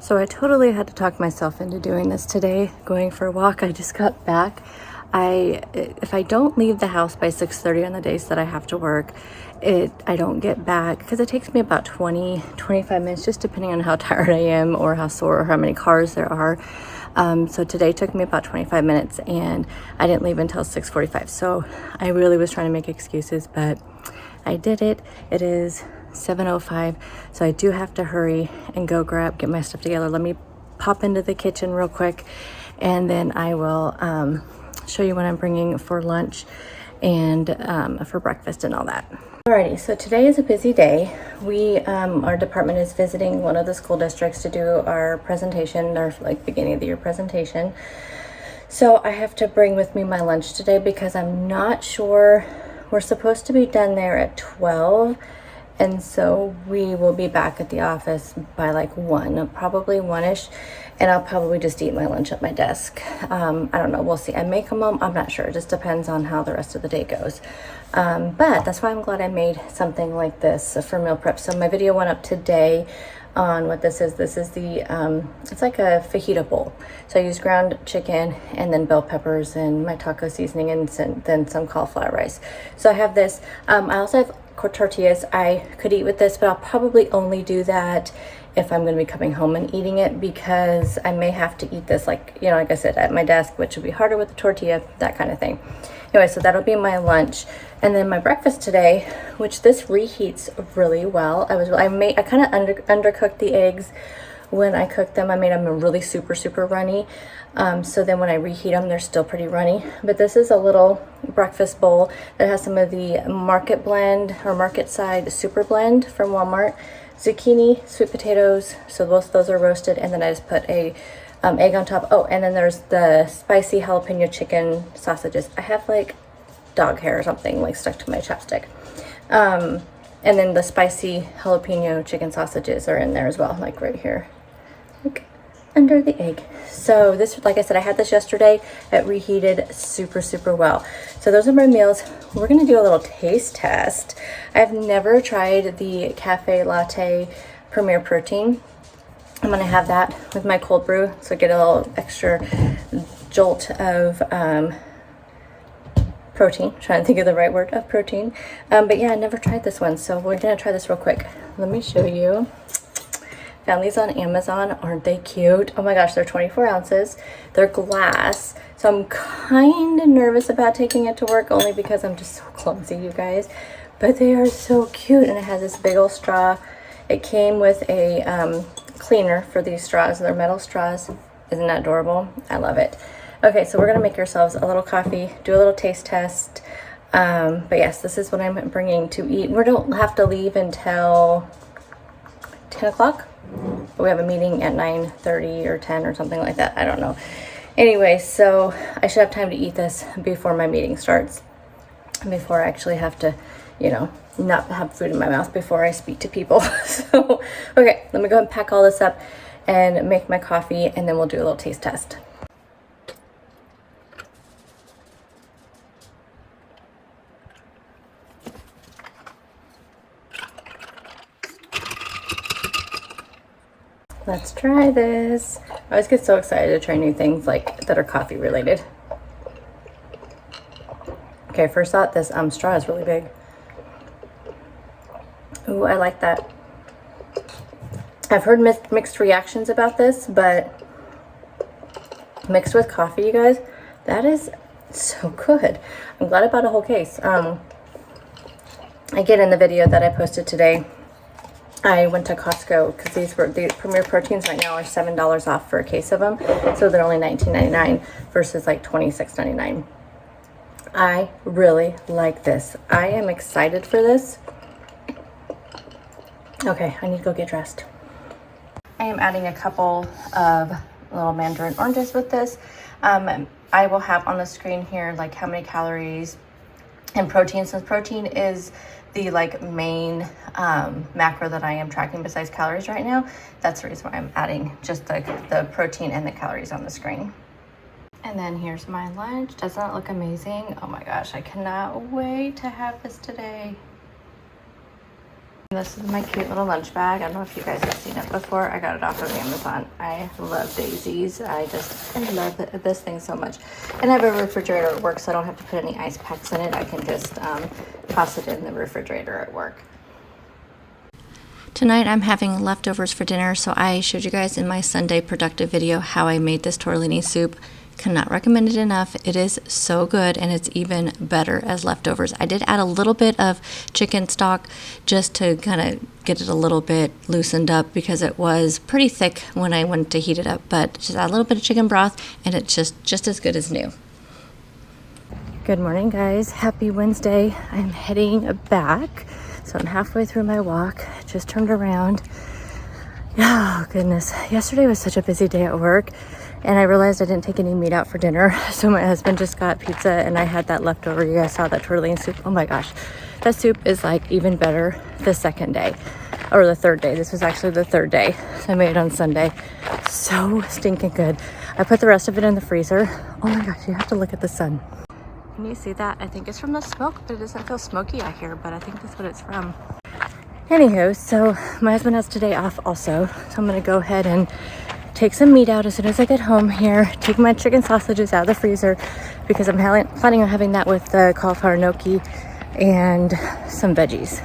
So I totally had to talk myself into doing this today, going for a walk. I just got back. If I don't leave the house by 6:30 on the days that I have to work, I don't get back because it takes me about 25 minutes, just depending on how tired I am or how sore or how many cars there are. So today took me about 25 minutes and I didn't leave until 6:45. So I really was trying to make excuses, but I did it. It is 7:05, so I do have to hurry and go get my stuff together. Let me pop into the kitchen real quick, and then I will show you what I'm bringing for lunch and for breakfast and all that. Alrighty, so today is a busy day. Our department is visiting one of the school districts to do our presentation, our like beginning of the year presentation. So I have to bring with me my lunch today because I'm not sure. We're supposed to be done there at 12. And so we will be back at the office by like 1, probably 1-ish, and I'll probably just eat my lunch at my desk. I don't know, we'll see. I may come home, I'm not sure. It just depends on how the rest of the day goes. But that's why I'm glad I made something like this for meal prep. So my video went up today on what this is. This is it's like a fajita bowl. So I use ground chicken and then bell peppers and my taco seasoning and then some cauliflower rice. So I have this. I also have tortillas. I could eat with this, but I'll probably only do that if I'm going to be coming home and eating it, because I may have to eat this like I said, at my desk, which would be harder with the tortilla, that kind of thing. Anyway, so that'll be my lunch. And then my breakfast today, which this reheats really well. I kind of undercooked the eggs when I cooked them. I made them really super runny. So then when I reheat them, they're still pretty runny. But this is a little breakfast bowl that has some of the market blend or market side super blend from Walmart, zucchini, sweet potatoes. So both those are roasted, and then I just put a egg on top. Oh, and then there's the spicy jalapeno chicken sausages. I have like dog hair or something like stuck to my chapstick. And then the spicy jalapeno chicken sausages are in there as well, like right here. Look, under the egg. So this, like I said, I had this yesterday. It reheated super well. So those are my meals. We're gonna do a little taste test. I've never tried the cafe latte Premier Protein. I'm gonna have that with my cold brew, so get a little extra jolt of protein. I'm trying to think of the right word, of protein. But yeah, I never tried this one, so we're gonna try this real quick. Let me show you. Found these on Amazon. Aren't they cute? Oh my gosh, they're 24 ounces. They're glass. So I'm kind of nervous about taking it to work, only because I'm just so clumsy, you guys. But they are so cute, and it has this big old straw. It came with a cleaner for these straws. They're metal straws. Isn't that adorable? I love it. Okay, so we're gonna make ourselves a little coffee, do a little taste test. But yes, this is what I'm bringing to eat. We don't have to leave until 10 o'clock. We have a meeting at 9:30 or 10 or something like that. I don't know. Anyway, so I should have time to eat this before my meeting starts, before I actually have to, not have food in my mouth before I speak to people. So, okay, let me go and pack all this up and make my coffee, and then we'll do a little taste test. Let's try this. I always get so excited to try new things like that are coffee related. Okay, first thought, this straw is really big. Ooh, I like that. I've heard mixed reactions about this, but mixed with coffee, you guys, that is so good. I'm glad I bought a whole case. Again, in the video that I posted today, I went to Costco because the Premier Proteins right now are $7 off for a case of them. So they're only $19.99 versus like $26.99. I really like this. I am excited for this. Okay, I need to go get dressed. I am adding a couple of little mandarin oranges with this. I will have on the screen here like how many calories and protein. Since protein is the like main macro that I am tracking besides calories right now, that's the reason why I'm adding just the protein and the calories on the screen. And then here's my lunch. Doesn't that look amazing? Oh my gosh, I cannot wait to have this today. This is my cute little lunch bag. I don't know if you guys have seen it before. I got it off of Amazon. I love daisies. I love this thing so much. And I have a refrigerator at work, so I don't have to put any ice packs in it. I can just toss it in the refrigerator at work. Tonight I'm having leftovers for dinner, so I showed you guys in my Sunday productive video how I made this tortellini soup. Cannot recommend it enough. It is so good, and it's even better as leftovers. I did add a little bit of chicken stock just to kind of get it a little bit loosened up because it was pretty thick when I went to heat it up, but just add a little bit of chicken broth and it's just as good as new. Good morning, guys. Happy Wednesday. I'm heading back. So I'm halfway through my walk. Just turned around. Oh, goodness. Yesterday was such a busy day at work. And I realized I didn't take any meat out for dinner. So my husband just got pizza and I had that leftover. You guys saw that tortellini soup. Oh my gosh. That soup is like even better the second day or the third day. This was actually the third day. So I made it on Sunday. So stinking good. I put the rest of it in the freezer. Oh my gosh, you have to look at the sun. Can you see that? I think it's from the smoke, but it doesn't feel smoky out here, but I think that's what it's from. Anywho, so my husband has today off also. So I'm gonna go ahead and take some meat out as soon as I get home here. Take my chicken sausages out of the freezer because I'm planning on having that with the cauliflower gnocchi and some veggies.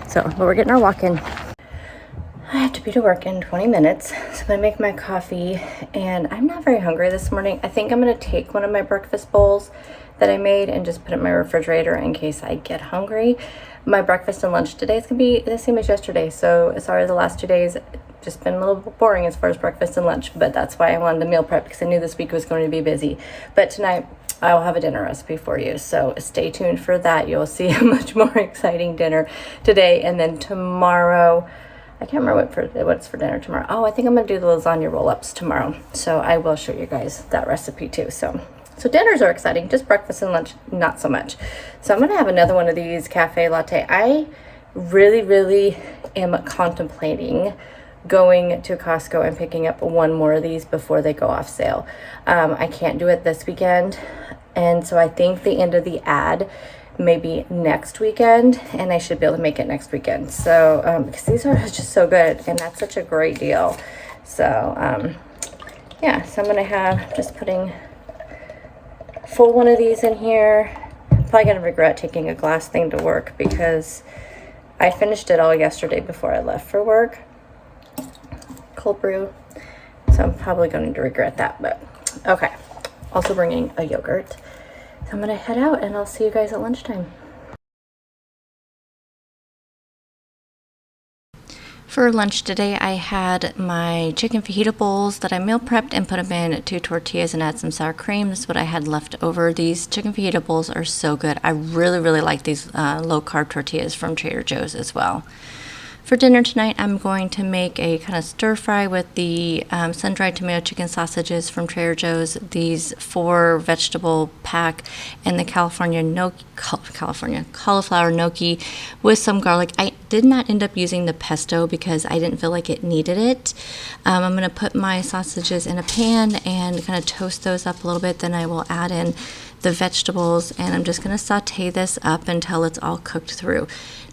So, but we're getting our walk in. I have to be to work in 20 minutes, so I'm gonna make my coffee, and I'm not very hungry this morning. I think I'm gonna take one of my breakfast bowls that I made and just put it in my refrigerator in case I get hungry. My breakfast and lunch today is gonna be the same as yesterday, so sorry the last 2 days just been a little bit boring as far as breakfast and lunch, but that's why I wanted to meal prep because I knew this week was going to be busy. But tonight I will have a dinner recipe for you, so stay tuned for that. You'll see a much more exciting dinner today, and then tomorrow I can't remember what's for dinner tomorrow. Oh, I think I'm gonna do the lasagna roll-ups tomorrow, so I will show you guys that recipe too. So dinners are exciting, just breakfast and lunch not so much. So I'm gonna have another one of these cafe latte. I really am contemplating going to Costco and picking up one more of these before they go off sale. I can't do it this weekend, and so I think the end of the ad maybe next weekend, and I should be able to make it next weekend. So because these are just so good, and that's such a great deal. So yeah, so I'm gonna have just putting full one of these in here. I'm probably gonna regret taking a glass thing to work because I finished it all yesterday before I left for work. Cold brew, so I'm probably going to regret that, but okay. Also bringing a yogurt, so I'm gonna head out and I'll see you guys at lunchtime. For lunch today, I had my chicken fajita bowls that I meal prepped and put them in 2 tortillas and add some sour cream. This is what I had left over. These chicken fajita bowls are so good. I really like these low-carb tortillas from Trader Joe's as well. For dinner tonight, I'm going to make a kind of stir fry with the sun-dried tomato chicken sausages from Trader Joe's, these 4 vegetable pack, and the cauliflower gnocchi with some garlic. I did not end up using the pesto because I didn't feel like it needed it. I'm going to put my sausages in a pan and kind of toast those up a little bit. Then I will add in the vegetables, and I'm just going to saute this up until it's all cooked through.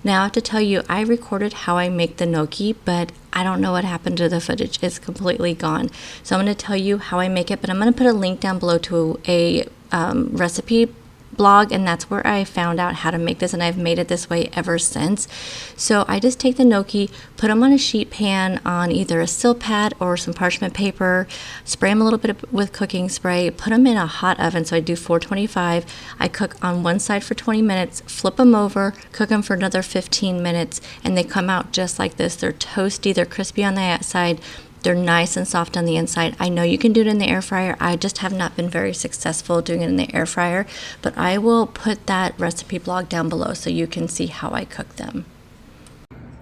Now I have to tell you, I recorded how I make the gnocchi, but I don't know what happened to the footage. It's completely gone. So I'm going to tell you how I make it, but I'm going to put a link down below to a recipe blog, and that's where I found out how to make this, and I've made it this way ever since. So I just take the gnocchi, put them on a sheet pan on either a Silpat or some parchment paper, spray them a little bit with cooking spray, put them in a hot oven. So I do 425. I cook on one side for 20 minutes, flip them over, cook them for another 15 minutes, and they come out just like this. They're toasty, they're crispy on the outside, they're nice and soft on the inside. I know you can do it in the air fryer. I just have not been very successful doing it in the air fryer, but I will put that recipe blog down below so you can see how I cook them.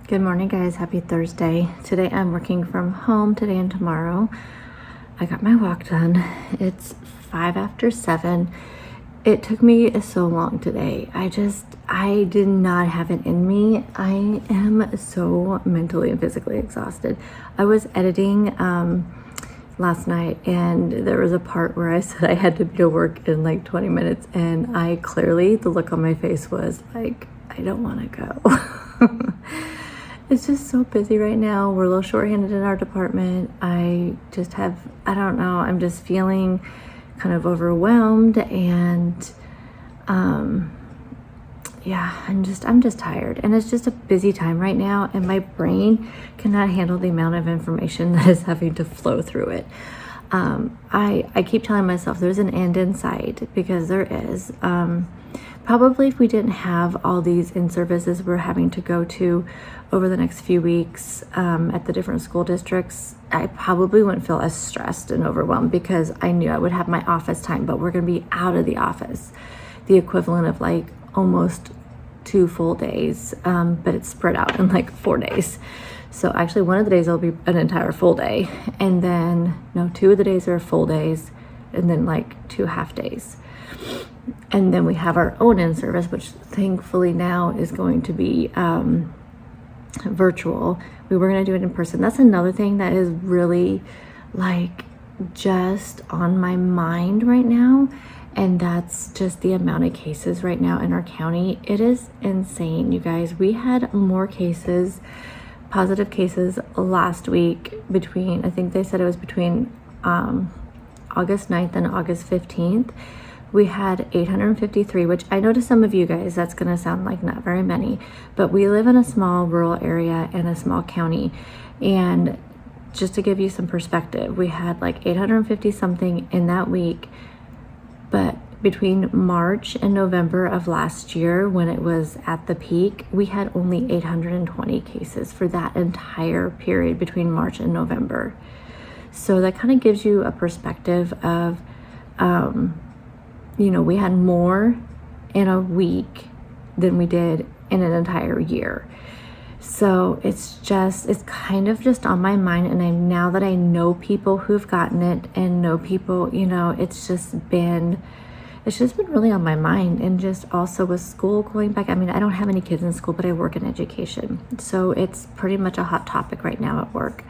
Good morning, guys. Happy Thursday. Today I'm working from home today and tomorrow. I got my walk done. It's 5 after 7. It took me so long today. I did not have it in me. I am so mentally and physically exhausted. I was editing last night, and there was a part where I said I had to be to work in like 20 minutes, and the look on my face was like, I don't want to go. it's just so busy right now. We're a little short-handed in our department. I don't know, I'm just feeling kind of overwhelmed, and yeah, I'm just tired, and it's just a busy time right now, and my brain cannot handle the amount of information that is having to flow through it. I keep telling myself there's an end in sight, because there is. Probably if we didn't have all these in-services we're having to go to over the next few weeks at the different school districts, I probably wouldn't feel as stressed and overwhelmed, because I knew I would have my office time, but we're going to be out of the office, the equivalent of like almost 2 full days, but it's spread out in like 4 days. So actually one of the days will be an entire full day, and then no, 2 of the days are full days, and then like 2 half days. And then we have our own in-service, which thankfully now is going to be virtual. We were going to do it in person. That's another thing that is really like just on my mind right now, and that's just the amount of cases right now in our county. It is insane, you guys. We had more cases, positive cases last week between, I think they said it was between August 9th and August 15th. We had 853, which I know to some of you guys that's going to sound like not very many, but we live in a small rural area and a small county. And just to give you some perspective, we had like 850 something in that week, but between March and November of last year, when it was at the peak, we had only 820 cases for that entire period between March and November. So that kind of gives you a perspective of, you know, we had more in a week than we did in an entire year. So it's kind of just on my mind. And now that I know people who've gotten it and know people, you know, it's just been really on my mind. And just also with school going back, I mean, I don't have any kids in school, but I work in education. So it's pretty much a hot topic right now at work.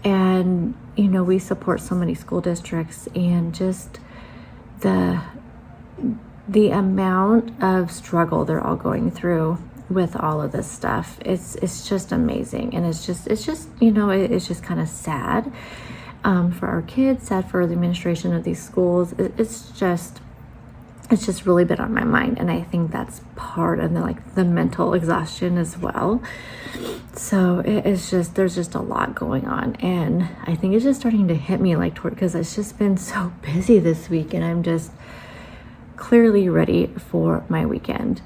And, you know, we support so many school districts, and just the amount of struggle they're all going through with all of this stuff, it's just amazing. And it's just you know, it's just kind of sad for our kids, sad for the administration of these schools. It's just really been on my mind, and I think that's part of the mental exhaustion as well. So there's just a lot going on, and I think it's just starting to hit me because it's just been so busy this week, and I'm just clearly ready for my weekend.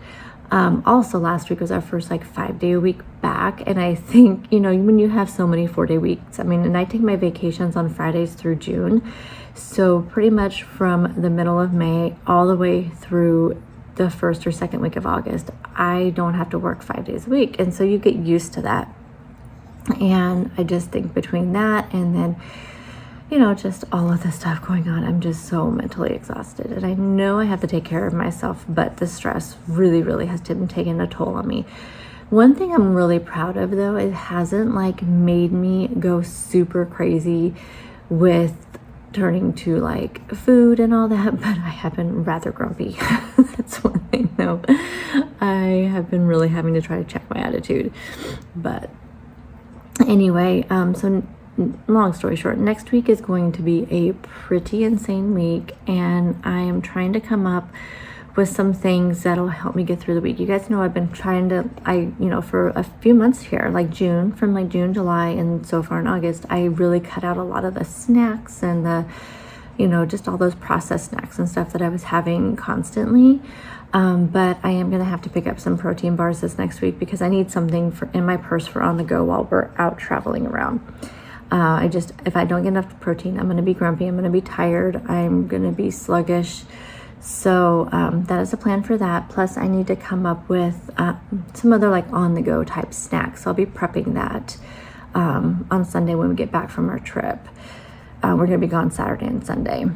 Also last week was our first 5-day a week back, and I think, you know, when you have so many 4-day weeks, I mean, and I take my vacations on Fridays through June, so pretty much from the middle of May all the way through the 1st or 2nd week of August, I don't have to work 5 days a week, and so you get used to that. And I just think between that and then, you know, just all of the stuff going on, I'm just so mentally exhausted. And I know I have to take care of myself, but the stress really, really has been taking a toll on me. One thing I'm really proud of, though, it hasn't made me go super crazy with turning to food and all that, but I have been rather grumpy. That's one thing, though. I have been really having to try to check my attitude. But anyway, so long story short, next week is going to be a pretty insane week, and I am trying to come up with some things that'll help me get through the week. You guys know I've been trying to, for a few months here, from June, July, and so far in August, I really cut out a lot of the snacks and the, just all those processed snacks and stuff that I was having constantly. But I am going to have to pick up some protein bars this next week, because I need something in my purse for on the go while we're out traveling around. If I don't get enough protein, I'm going to be grumpy. I'm going to be tired. I'm going to be sluggish. So that is a plan for that. Plus, I need to come up with some other on-the-go type snacks. So I'll be prepping that on Sunday when we get back from our trip. We're going to be gone Saturday and Sunday.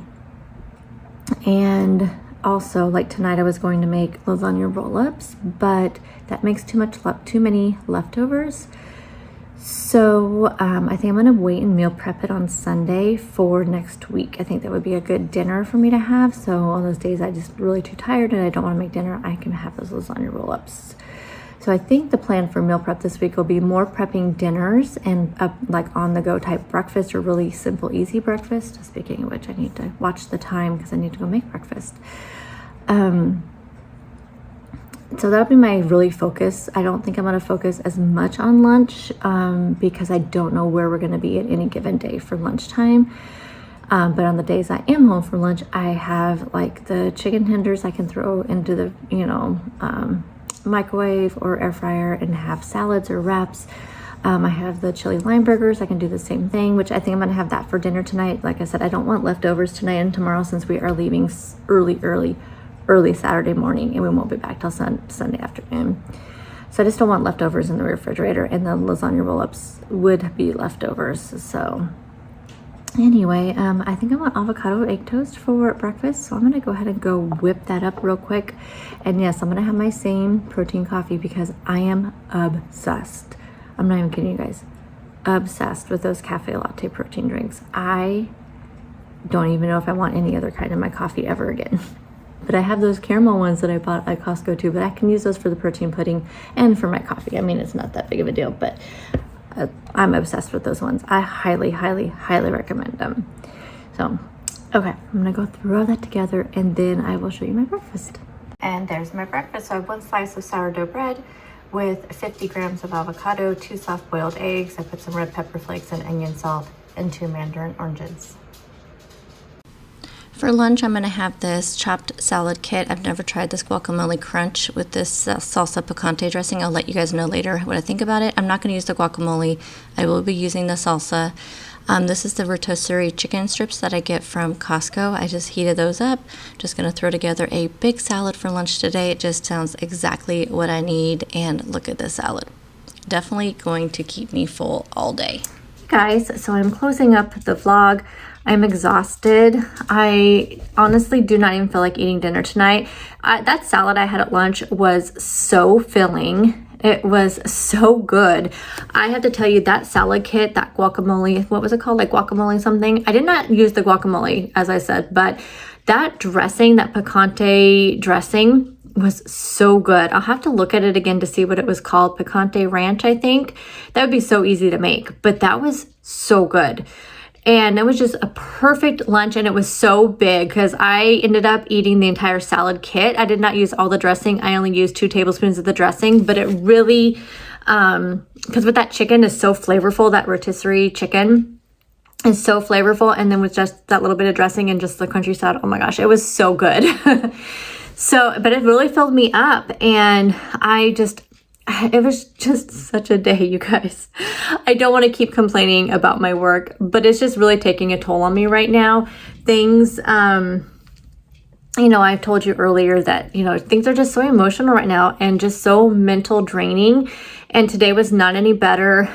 And also, tonight I was going to make lasagna roll-ups, but that makes too many leftovers. So I think I'm going to wait and meal prep it on Sunday for next week. I think that would be a good dinner for me to have. So on those days I'm just really too tired and I don't want to make dinner, I can have those lasagna roll-ups. So I think the plan for meal prep this week will be more prepping dinners and like on the go type breakfast or really simple, easy breakfast. Speaking of which, I need to watch the time because I need to go make breakfast. So that'll be my really focus. I don't think I'm going to focus as much on lunch because I don't know where we're going to be at any given day for lunchtime. But on the days I am home for lunch, I have like the chicken tenders I can throw into the, microwave or air fryer and have salads or wraps. I have the chili lime burgers. I can do the same thing, which I think I'm going to have that for dinner tonight. Like I said, I don't want leftovers tonight and tomorrow since we are leaving early Saturday morning and we won't be back till Sunday afternoon. So I just don't want leftovers in the refrigerator, and the lasagna roll-ups would be leftovers. So anyway, I think I want avocado egg toast for breakfast. So I'm going to go ahead and go whip that up real quick. And yes, I'm going to have my same protein coffee because I am obsessed. I'm not even kidding you guys. Obsessed with those cafe latte protein drinks. I don't even know if I want any other kind of my coffee ever again. But I have those caramel ones that I bought at Costco too, but I can use those for the protein pudding and for my coffee. I mean, it's not that big of a deal, but I'm obsessed with those ones. I highly, highly, highly recommend them. So, okay, I'm gonna go through all that together and then I will show you my breakfast. And there's my breakfast. So I have 1 slice of sourdough bread with 50 grams of avocado, 2 soft boiled eggs. I put some red pepper flakes and onion salt and 2 mandarin oranges. For lunch, I'm going to have this chopped salad kit. I've never tried this guacamole crunch with this salsa picante dressing. I'll let you guys know later what I think about it. I'm not going to use the guacamole. I will be using the salsa. This is the rotisserie chicken strips that I get from Costco. I just heated those up. Just going to throw together a big salad for lunch today. It just sounds exactly what I need. And look at this salad. Definitely going to keep me full all day. Guys, so I'm closing up the vlog. I'm exhausted. I honestly do not even feel like eating dinner tonight. That salad I had at lunch was so filling. It was so good. I have to tell you, that salad kit, that guacamole, what was it called? Like guacamole something? I did not use the guacamole, as I said, but that dressing, that picante dressing was so good. I'll have to look at it again to see what it was called. Picante ranch, I think. That would be so easy to make, but that was so good. And it was just a perfect lunch, and it was so big because I ended up eating the entire salad kit. I did not use all the dressing. I only used 2 tablespoons of the dressing, but it really, because with that chicken is so flavorful, that rotisserie chicken is so flavorful. And then with just that little bit of dressing and just the countryside, oh my gosh, it was so good. But it really filled me up, and it was just such a day, you guys. I don't want to keep complaining about my work, but it's just really taking a toll on me right now. Things, I've told you earlier that, things are just so emotional right now and just so mental draining. And today was not any better.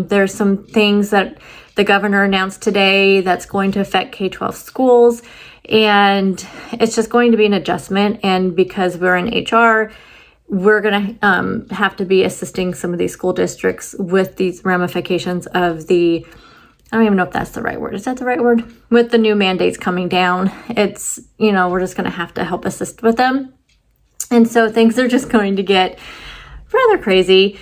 There's some things that the governor announced today that's going to affect K-12 schools. And it's just going to be an adjustment. And because we're in HR, we're going to have to be assisting some of these school districts with these ramifications of I don't even know if that's the right word. Is that the right word? With the new mandates coming down, it's, we're just going to have to help assist with them. And so things are just going to get rather crazy,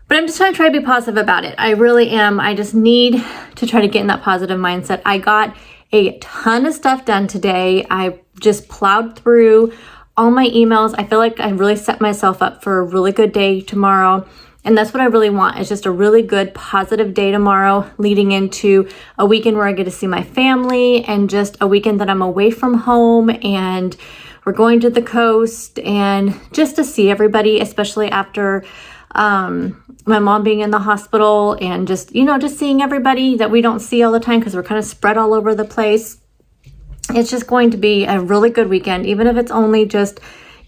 but I'm just trying to try to be positive about it. I really am. I just need to try to get in that positive mindset. I got a ton of stuff done today. I just plowed through all my emails. I feel like I really set myself up for a really good day tomorrow. And that's what I really want, is just a really good positive day tomorrow, leading into a weekend where I get to see my family, and just a weekend that I'm away from home, and we're going to the coast, and just to see everybody, especially after my mom being in the hospital, and just seeing everybody that we don't see all the time because we're kind of spread all over the place. It's just going to be a really good weekend, even if it's only just,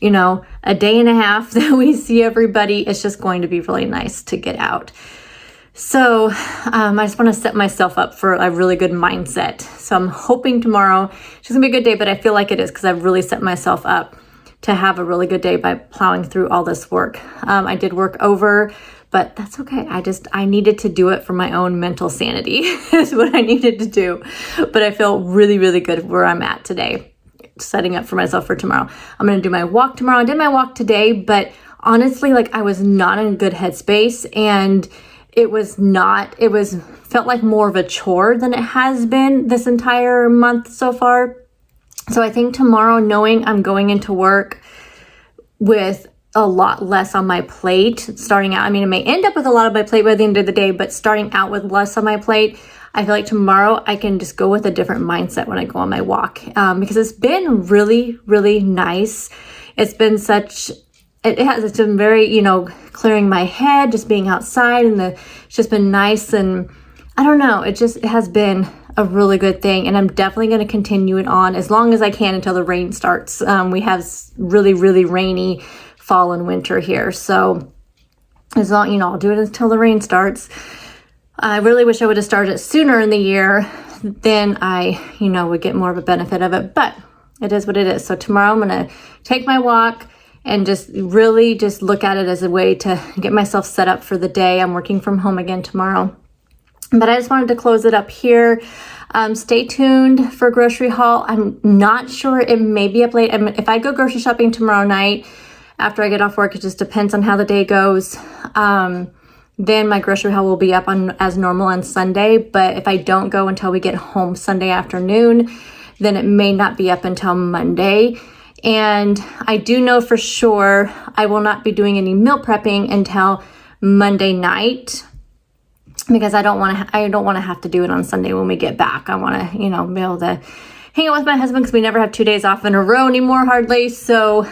a day and a half that we see everybody. It's just going to be really nice to get out. So I just want to set myself up for a really good mindset. So I'm hoping tomorrow it's going to be a good day, but I feel like it is because I've really set myself up to have a really good day by plowing through all this work. I did work over, but that's okay. I needed to do it for my own mental sanity is what I needed to do. But I feel really, really good where I'm at today, setting up for myself for tomorrow. I'm going to do my walk tomorrow. I did my walk today, but honestly, like I was not in a good headspace, and felt like more of a chore than it has been this entire month so far. So I think tomorrow, knowing I'm going into work with a lot less on my plate, starting out, I mean, it may end up with a lot on my plate by the end of the day, but starting out with less on my plate, I feel like tomorrow I can just go with a different mindset when I go on my walk, because it's been really, really nice. It's been it's been very, you know, clearing my head, just being outside, and it's just been nice. And I don't know, it has been a really good thing, and I'm definitely going to continue it on as long as I can until the rain starts. We have really, really rainy fall and winter here, so as long, you know, I'll do it until the rain starts. I really wish I would have started it sooner in the year, then I, you know, would get more of a benefit of it, but it is what it is. So tomorrow I'm going to take my walk and just really just look at it as a way to get myself set up for the day. I'm working from home again tomorrow. But I just wanted to close it up here. Stay tuned for grocery haul. I'm not sure, it may be up late. If I go grocery shopping tomorrow night after I get off work, it just depends on how the day goes. Then my grocery haul will be up on as normal on Sunday. But if I don't go until we get home Sunday afternoon, then it may not be up until Monday. And I do know for sure I will not be doing any meal prepping until Monday night, because I don't want to have to do it on Sunday when we get back. I want to, you know, be able to hang out with my husband, because we never have 2 days off in a row anymore, hardly. So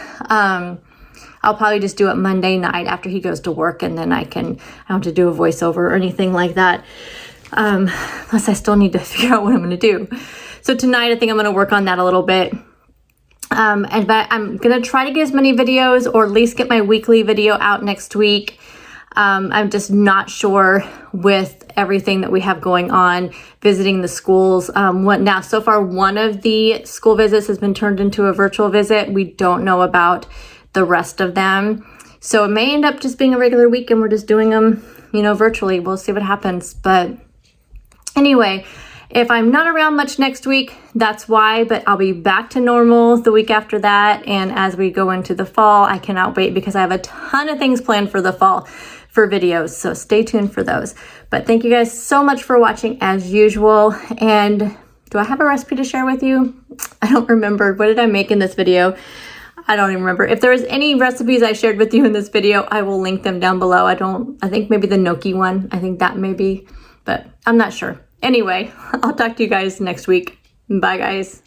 I'll probably just do it Monday night after he goes to work, and then I don't have to do a voiceover or anything like that. Plus I still need to figure out what I'm going to do. So tonight I think I'm going to work on that a little bit. But I'm going to try to get as many videos, or at least get my weekly video out next week. I'm just not sure with everything that we have going on, visiting the schools. So far, one of the school visits has been turned into a virtual visit. We don't know about the rest of them. So it may end up just being a regular week and we're just doing them, you know, virtually. We'll see what happens. But anyway, if I'm not around much next week, that's why, but I'll be back to normal the week after that. And as we go into the fall, I cannot wait, because I have a ton of things planned for the fall for videos. So stay tuned for those. But thank you guys so much for watching as usual. And do I have a recipe to share with you? I don't remember. What did I make in this video? I don't even remember. If there's any recipes I shared with you in this video, I will link them down below. I think maybe the gnocchi one. I think that may be, but I'm not sure. Anyway, I'll talk to you guys next week. Bye, guys.